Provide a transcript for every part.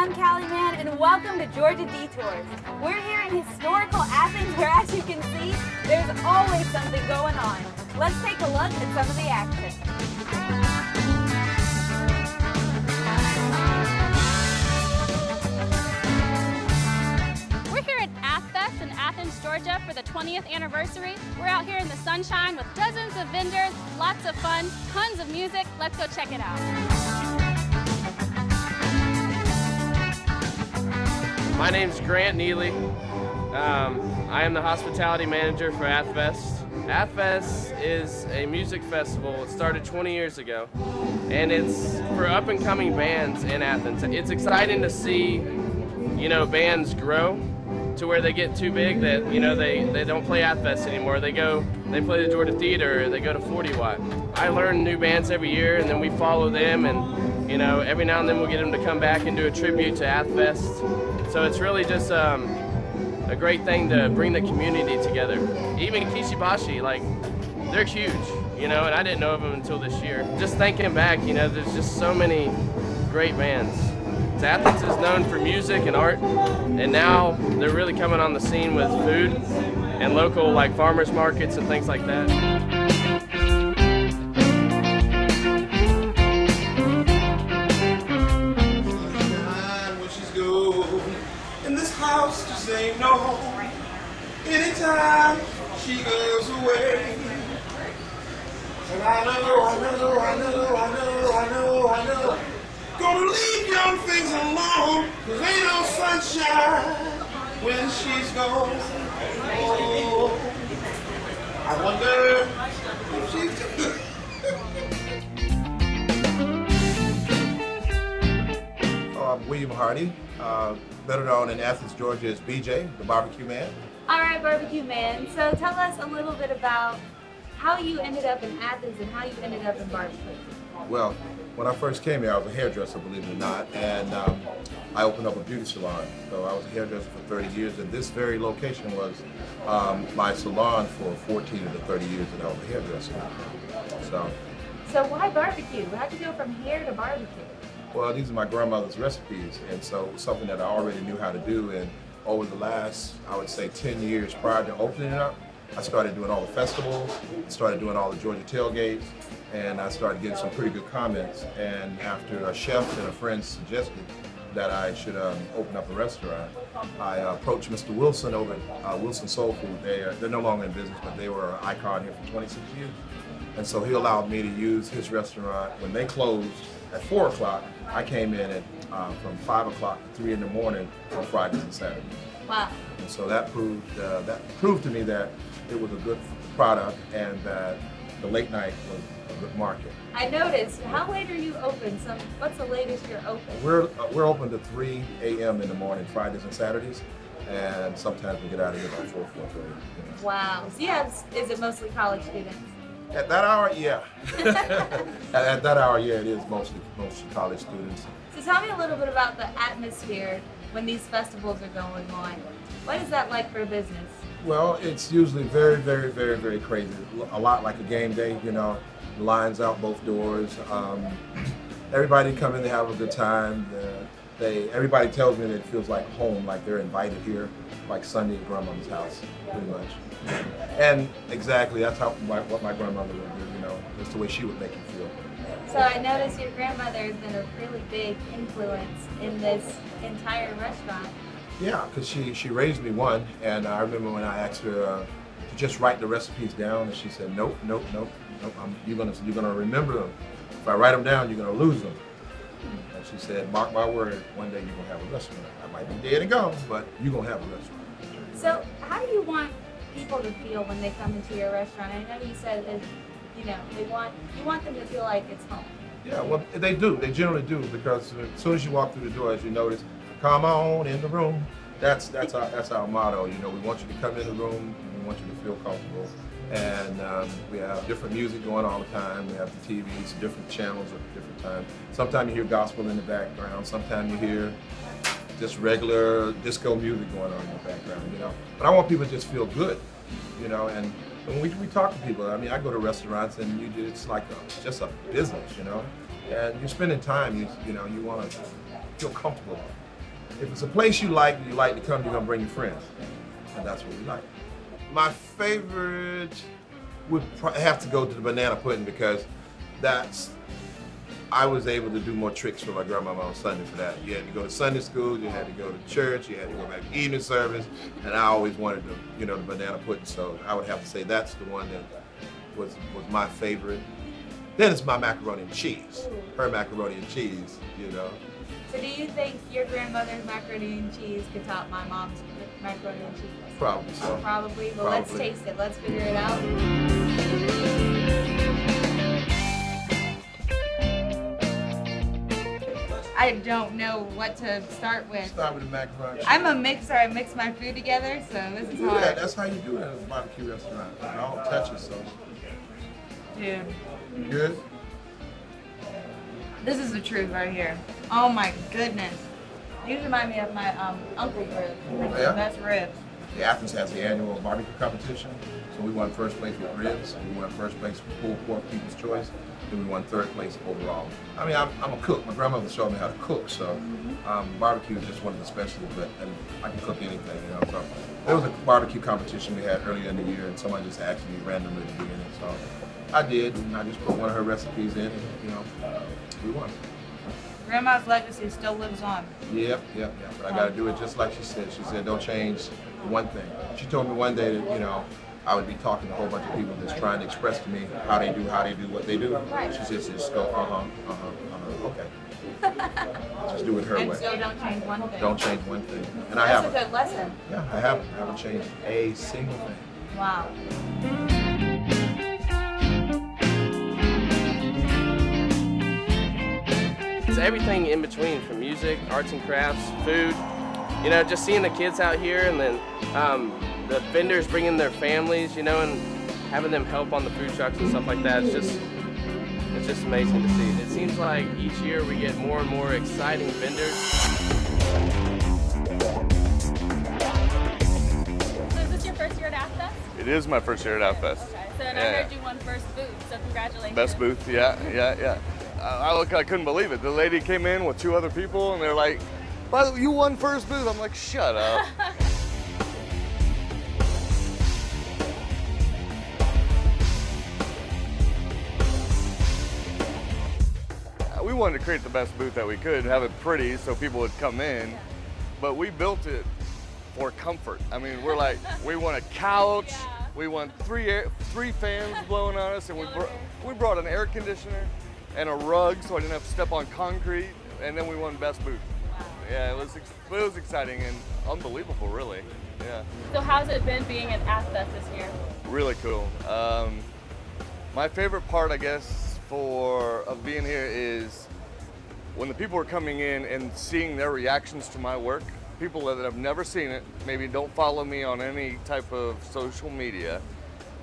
I'm Callie Mann, and welcome to Georgia Detours. We're here in historical Athens, where as you can see, there's always something going on. Let's take a look at some of the action. We're here at ATHFEST in Athens, Georgia for the 20th anniversary. We're out here in the sunshine with dozens of vendors, lots of fun, tons of music. Let's go check it out. My name's Grant Neely. I am the hospitality manager for ATHFEST. ATHFEST is a music festival. It started 20 years ago, and it's for up-and-coming bands in Athens. It's exciting to see, bands grow to where they get too big that, they don't play ATHFEST anymore. They play the Georgia Theater, they go to 40 Watt. I learn new bands every year, and then we follow them, and every now and then we'll get them to come back and do a tribute to ATHFEST. So it's really just a great thing to bring the community together. Even Kishibashi, they're huge, and I didn't know of them until this year. Just thinking back, there's just so many great bands. Athens is known for music and art, and now they're really coming on the scene with food and local farmers markets and things like that. House to say no anytime she goes away. And I know gonna leave young things alone, 'cause ain't no sunshine when she's gone. Oh, I wonder if she's William Hardy, better known in Athens, Georgia as BJ, the Barbecue Man. All right, Barbecue Man. So tell us a little bit about how you ended up in Athens and how you ended up in barbecue. Well, when I first came here, I was a hairdresser, believe it or not, and I opened up a beauty salon. So I was a hairdresser for 30 years, and this very location was my salon for 14 of the 30 years that I was a hairdresser. So why barbecue? How'd you go from here to barbecue? Well, these are my grandmother's recipes, and so it was something that I already knew how to do. And over the last, I would say, 10 years prior to opening it up, I started doing all the festivals, started doing all the Georgia tailgates, and I started getting some pretty good comments. And after a chef and a friend suggested that I should open up a restaurant, I approached Mr. Wilson over at Wilson Soul Food. They're no longer in business, but they were an icon here for 26 years. And so he allowed me to use his restaurant. When they closed at 4 o'clock, I came in at from 5 o'clock to 3 in the morning on Fridays and Saturdays. Wow. And so that proved to me that it was a good product and that the late night was a good market. I noticed. How late are you open? What's the latest you're open? We're open to 3 a.m. in the morning, Fridays and Saturdays, and sometimes we get out of here by 4:30. Wow. So is it mostly college students? At that hour, yeah. At that hour, yeah, it is mostly college students. So tell me a little bit about the atmosphere when these festivals are going on. What is that like for business? Well, it's usually very, very, very, very crazy. A lot like a game day, lines out both doors. Everybody come in to have a good time. Everybody tells me that it feels like home, like they're invited here, like Sunday at grandmother's house, pretty much. And exactly, that's what my grandmother would do, that's the way she would make you feel. So I noticed your grandmother has been a really big influence in this entire restaurant. Yeah, because she raised me one, and I remember when I asked her to just write the recipes down, and she said, nope, you're gonna remember them. If I write them down, you're gonna lose them. And she said, mark my word, one day you're gonna have a restaurant. I might be dead and gone, but you're gonna have a restaurant. So how do you want people to feel when they come into your restaurant? I know you said that, you want them to feel like it's home. Yeah, well, they do. They generally do, because as soon as you walk through the door, as you notice, come on in the room. That's our motto. We want you to come in the room. We want you to feel comfortable. And we have different music going all the time. We have the TVs, different channels at different times. Sometimes you hear gospel in the background. Sometimes you hear just regular disco music going on in the background. But I want people to just feel good, and when we talk to people, I go to restaurants and it's like just a business, and you're spending time, you want to feel comfortable. if it's a place you like to come, you're gonna bring your friends, and that's what we like. My favorite would have to go to the banana pudding because I was able to do more tricks for my grandmama on Sunday for that. You had to go to Sunday school, you had to go to church, you had to go back to evening service, and I always wanted the banana pudding, so I would have to say that's the one that was my favorite. Then it's my macaroni and cheese, her macaroni and cheese, So do you think your grandmother's macaroni and cheese could top my mom's macaroni and cheese? Probably so. Probably. Well, let's Probably. taste it. Let's figure it out. I don't know what to start with. Start with the macaroni. I'm a mixer. I mix my food together, so this is hard. Yeah, that's how you do it at a barbecue restaurant. I don't touch it, so. Dude, You good? this is the truth right here. Oh my goodness. These remind me of my uncle's ribs. He makes Yeah? the best ribs. The Athens has the annual barbecue competition, so we won first place with ribs, we won first place with pulled pork People's Choice, then we won third place overall. I mean, I'm a cook. My grandmother showed me how to cook, so barbecue is just one of the specialties, and I can cook anything, So there was a barbecue competition we had earlier in the year, and somebody just asked me randomly to be in it, so I did, and I just put one of her recipes in, and we won. Grandma's legacy still lives on. Yep. But I got to do it just like she said. She said, don't change one thing. She told me one day that, I would be talking to a whole bunch of people that's trying to express to me how they do what they do. Right. She said, just go, okay. Just do it her And way. so don't change one thing. Don't change one thing. And I That's haven't. a good lesson. Yeah, I haven't. I haven't changed a single thing. Wow. It's everything in between, from music, arts and crafts, food. Just seeing the kids out here, and then the vendors bringing their families, and having them help on the food trucks and stuff like that. It's just amazing to see. It seems like each year we get more and more exciting vendors. So is this your first year at ATHFEST? It is my first year at ATHFEST. Okay. So and I heard you won first booth, so congratulations. Best booth, yeah. I couldn't believe it. The lady came in with two other people, and they're like, "But you won first booth." I'm like, "Shut up." We wanted to create the best booth that we could, have it pretty so people would come in, but we built it for comfort. I mean, we're like, we want a couch, Yeah. we want three fans blowing on us, and we brought an air conditioner and a rug so I didn't have to step on concrete, and then we won best booth. Wow. Yeah, it was exciting and unbelievable, really. Yeah, So how's it been being at ATHFEST this year? really cool. My favorite part, I guess, of being here is when the people are coming in and seeing their reactions to my work. People that have never seen it, maybe don't follow me on any type of social media,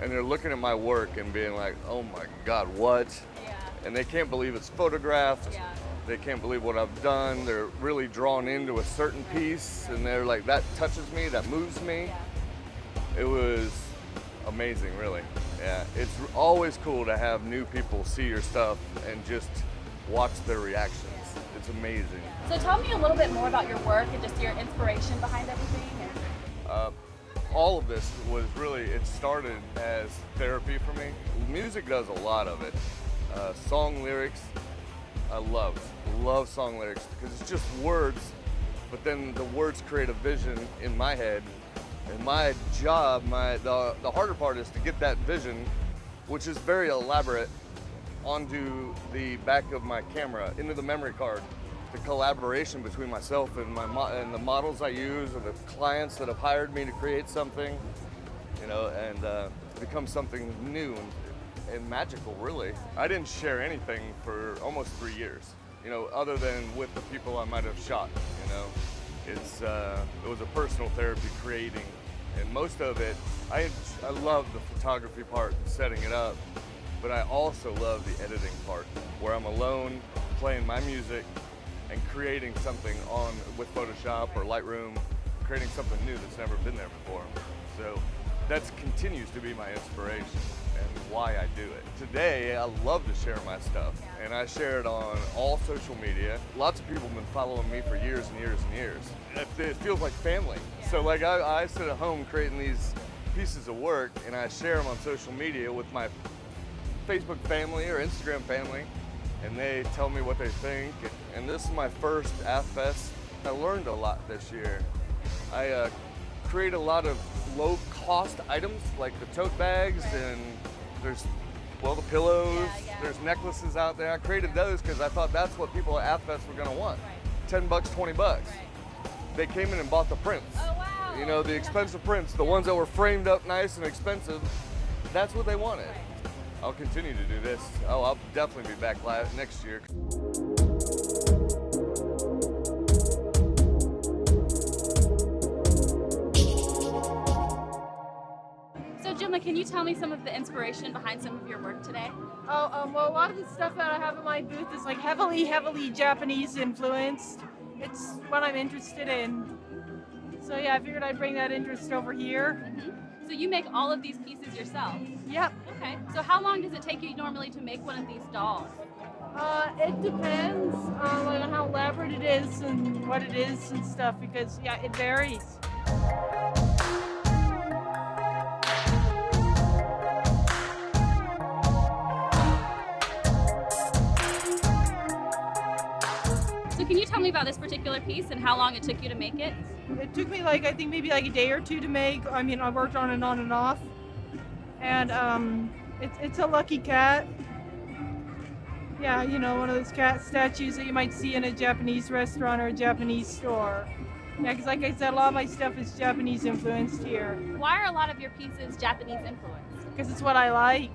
and they're looking at my work and being like, "Oh my God, what?" Yeah. And they can't believe it's photographed. Yeah. They can't believe what I've done. They're really drawn into a certain piece, and they're like, "That touches me, that moves me." Yeah. It was amazing, really. Yeah, it's always cool to have new people see your stuff and just watch their reactions. It's amazing. So tell me a little bit more about your work and just your inspiration behind everything. All of this was really, it started as therapy for me. Music does a lot of it. Song lyrics, I love song lyrics because it's just words, but then the words create a vision in my head. And my job, the harder part is to get that vision, which is very elaborate, onto the back of my camera, into the memory card. The collaboration between myself and and the models I use, or the clients that have hired me to create something, and become something new and magical, really. I didn't share anything for almost 3 years, other than with the people I might have shot, It was a personal therapy creating, and most of it, I love the photography part, setting it up, but I also love the editing part, where I'm alone, playing my music, and creating something with Photoshop or Lightroom, creating something new that's never been there before. So that continues to be my inspiration and why I do it. Today, I love to share my stuff, and I share it on all social media. Lots of people have been following me for years and years and years. It feels like family. So like I sit at home creating these pieces of work, and I share them on social media with my Facebook family or Instagram family, and they tell me what they think. And this is my first ATHFEST. I learned a lot this year. I create a lot of low-cost items like the tote bags, and there's, well, the pillows. There's necklaces out there. I created those because I thought that's what people at ATHFEST were going to want. $10, $20. They came in and bought the prints. Oh, wow. You know, the expensive prints, the ones that were framed up nice and expensive. That's what they wanted. I'll continue to do this. Oh, I'll definitely be back next year. So Gemma, can you tell me some of the inspiration behind some of your work today? Oh, well, a lot of the stuff that I have in my booth is like heavily Japanese influenced. It's what I'm interested in. So yeah, I figured I'd bring that interest over here. So you make all of these pieces yourself? Yep. Okay. So how long does it take you normally to make one of these dolls? It depends like on how elaborate it is and what it is and stuff, because yeah, it varies. So can you tell me about this particular piece and how long it took you to make it? It took me like, I think maybe like a day or two to make. I mean, I worked on and off. And it's a lucky cat. Yeah, you know, one of those cat statues that you might see in a Japanese restaurant or a Japanese store. Yeah, because like I said, a lot of my stuff is Japanese influenced here. Why are a lot of your pieces Japanese influenced? Because it's what I like.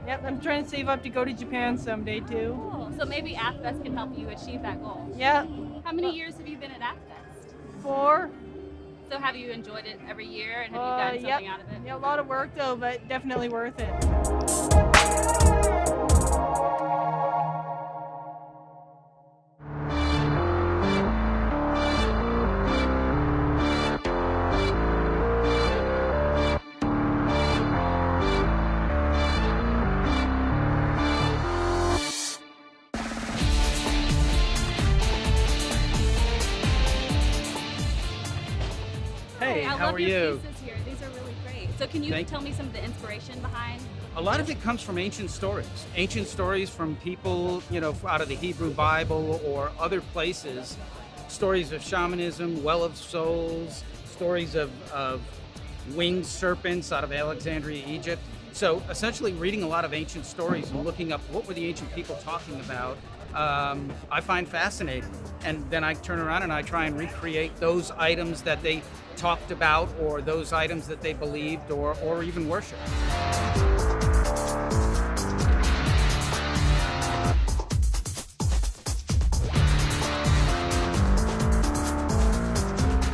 Yep, I'm trying to save up to go to Japan someday too. Cool. So maybe ATHFEST can help you achieve that goal. Yeah. How many years have you been at ATHFEST? 4. So have you enjoyed it every year, and have you gotten something out of it? Yeah, a lot of work though, but definitely worth it. Hey, I how love are your you? pieces here. These are really great. So can you tell me some of the inspiration behind? A lot of it comes from ancient stories from people, you know, out of the Hebrew Bible or other places. Stories of shamanism, well of souls, stories of winged serpents out of Alexandria, Egypt. So essentially reading a lot of ancient stories and looking up what were the ancient people talking about, I find fascinating. And then I turn around and I try and recreate those items that they talked about, or those items that they believed or even worshiped.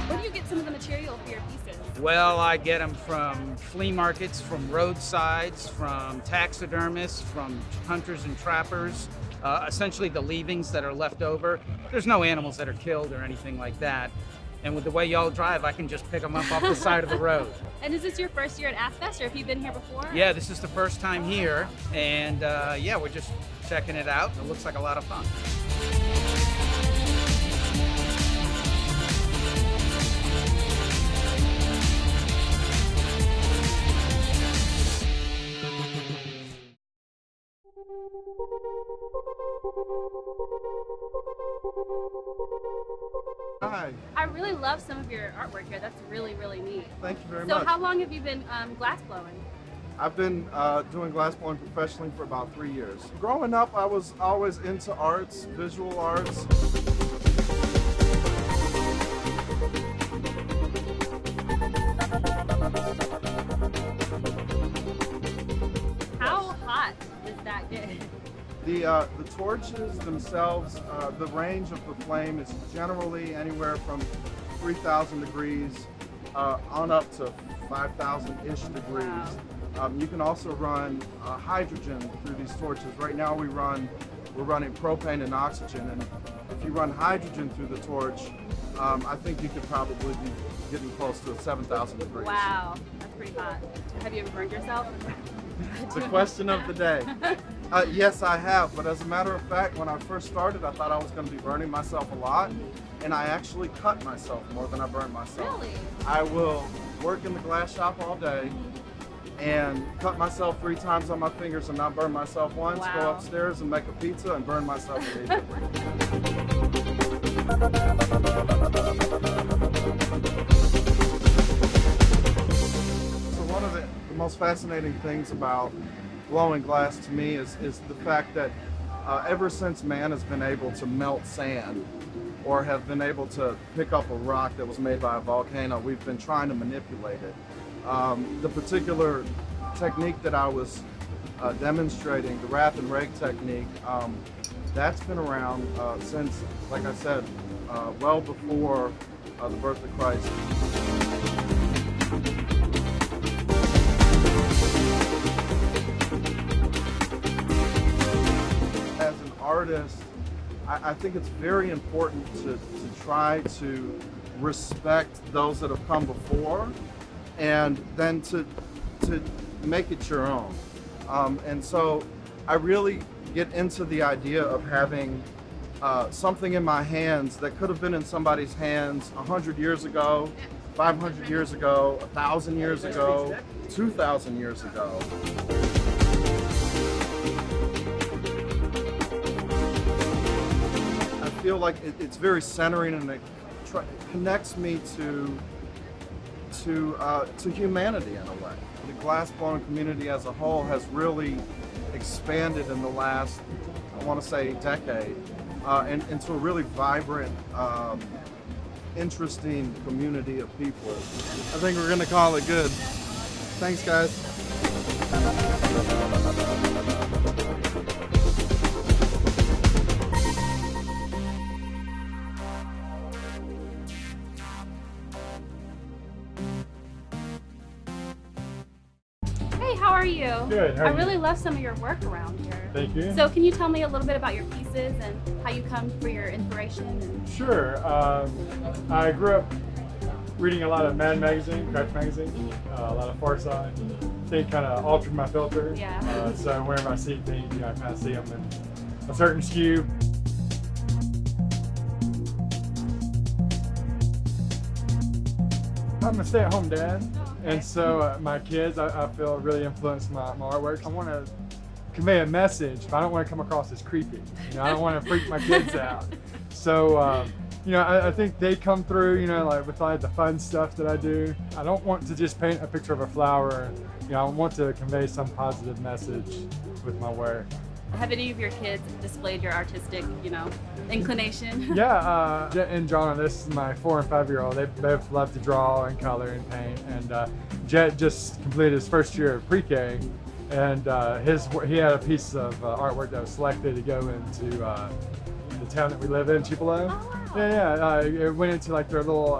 Where do you get some of the material for your pieces? Well, I get them from flea markets, from roadsides, from taxidermists, from hunters and trappers, essentially the leavings that are left over. There's no animals that are killed or anything like that. And with the way y'all drive, I can just pick them up off the side of the road. And is this your first year at ATHFEST, or have you been here before? Yeah, this is the first time here. And yeah, we're just checking it out. It looks like a lot of fun. Hi, I really love some of your artwork here. That's really, really neat. thank you very So much. how long have you been glass blowing? I've been doing glass blowing professionally for about 3 years. Growing up, I was always into arts, visual arts. How hot does that get? The torches themselves, the range of the flame is generally anywhere from 3,000 degrees on up to 5,000-ish degrees. Wow. You can also run hydrogen through these torches. Right now we're running propane and oxygen, and if you run hydrogen through the torch, I think you could probably be getting close to 7,000 degrees. Wow, that's pretty hot. Have you ever burned yourself? It's a question of the day. Yes, I have, but as a matter of fact, when I first started, I thought I was going to be burning myself a lot, and I actually cut myself more than I burned myself. Really? I will work in the glass shop all day and cut myself 3 times on my fingers and not burn myself once, Wow. go upstairs and make a pizza and burn myself immediately. So one of the most fascinating things about blowing glass to me is the fact that ever since man has been able to melt sand or have been able to pick up a rock that was made by a volcano, we've been trying to manipulate it. The particular technique that I was demonstrating, the wrap and rake technique, that's been around since, like I said, well before the birth of Christ. As an artist, I think it's very important to try to respect those that have come before and then to make it your own. And so I really get into the idea of having something in my hands that could have been in somebody's hands 100 years ago, 500 years ago, 1,000 years ago, 2,000 years ago. I feel like it's very centering, and it connects me to humanity in a way. The glassblowing community as a whole has really expanded in the last, I want to say, decade, into a really vibrant, interesting community of people. I think we're going to call it good. Thanks, guys. Hey, how are you? Good, how are I you? really love some of your work around here. Thank you. So can you tell me a little bit about your pieces and how you come for your inspiration? And Sure. I grew up reading a lot of Mann magazine, Craft magazine, a lot of Far Side. I think kind of altered my filter. Yeah. So whenever I see things, I kind of see them in a certain skew. I'm a stay-at-home dad, and so my kids, I feel, really influenced my artwork. I want to convey a message, but I don't want to come across as creepy. I don't want to freak my kids out. So, I think they come through, like with the fun stuff that I do. I don't want to just paint a picture of a flower. I want to convey some positive message with my work. have any of your kids displayed your artistic, inclination? Yeah, Jet and John, this is my 4 and 5-year-old. They both love to draw and color and paint. And Jet just completed his first year of pre-K, and he had a piece of artwork that was selected to go into the town that we live in, Tupelo. Oh, wow. Yeah, it went into like their little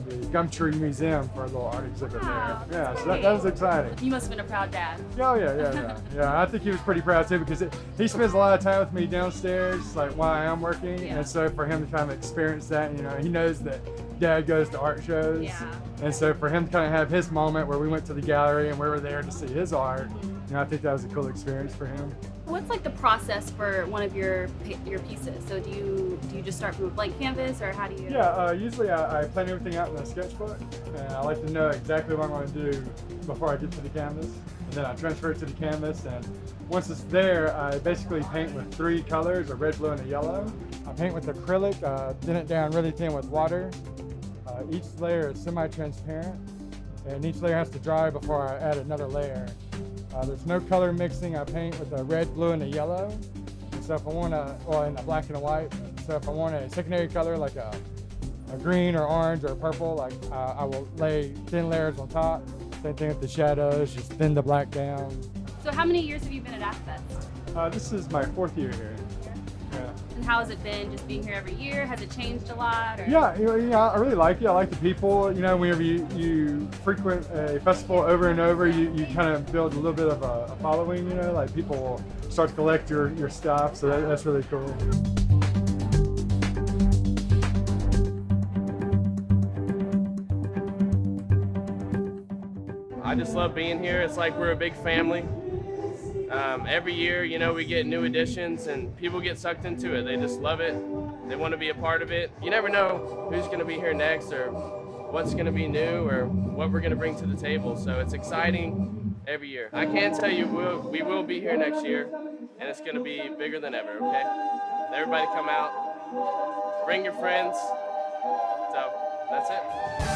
the Gumtree Museum for a little art exhibit Wow, there. Yeah, that's so that great. was exciting. You must have been a proud dad. Oh yeah. I think he was pretty proud too, because he spends a lot of time with me downstairs, like while I'm working, Yeah. and so for him to kind of experience that, he knows that Dad goes to art shows, Yeah. and so for him to kind of have his moment where we went to the gallery and we were there to see his art, I think that was a cool experience for him. What's like the process for one of your pieces? So do you just start from a blank canvas, or how do you? Yeah, usually I plan everything out in a sketchbook, and I like to know exactly what I'm going to do before I get to the canvas. And then I transfer it to the canvas, and once it's there, I basically paint with 3 colors, a red, blue, and a yellow. I paint with acrylic, thin it down really thin with water. Each layer is semi-transparent, and each layer has to dry before I add another layer. There's no color mixing. I paint with a red, blue, and a yellow. So if I want and a black and a white. So if I want a secondary color like a green or orange or purple, I will lay thin layers on top. Same thing with the shadows, just thin the black down. So how many years have you been at ATHFEST? This is my 4th year here. Yeah. And how has it been just being here every year? Has it changed a lot? Or? Yeah, I really like it. I like the people. Whenever you frequent a festival over and over, you kind of build a little bit of a following. Like people will start to collect your stuff. So that's really cool. I I just love being here. It's like we're a big family. Every year, you know, we get new additions and people get sucked into it. They just love it. They want to be a part of it. You never know who's going to be here next or what's going to be new or what we're going to bring to the table. So it's exciting every year. I can tell you we will be here next year, and it's going to be bigger than ever, okay? Everybody come out, bring your friends. So that's it.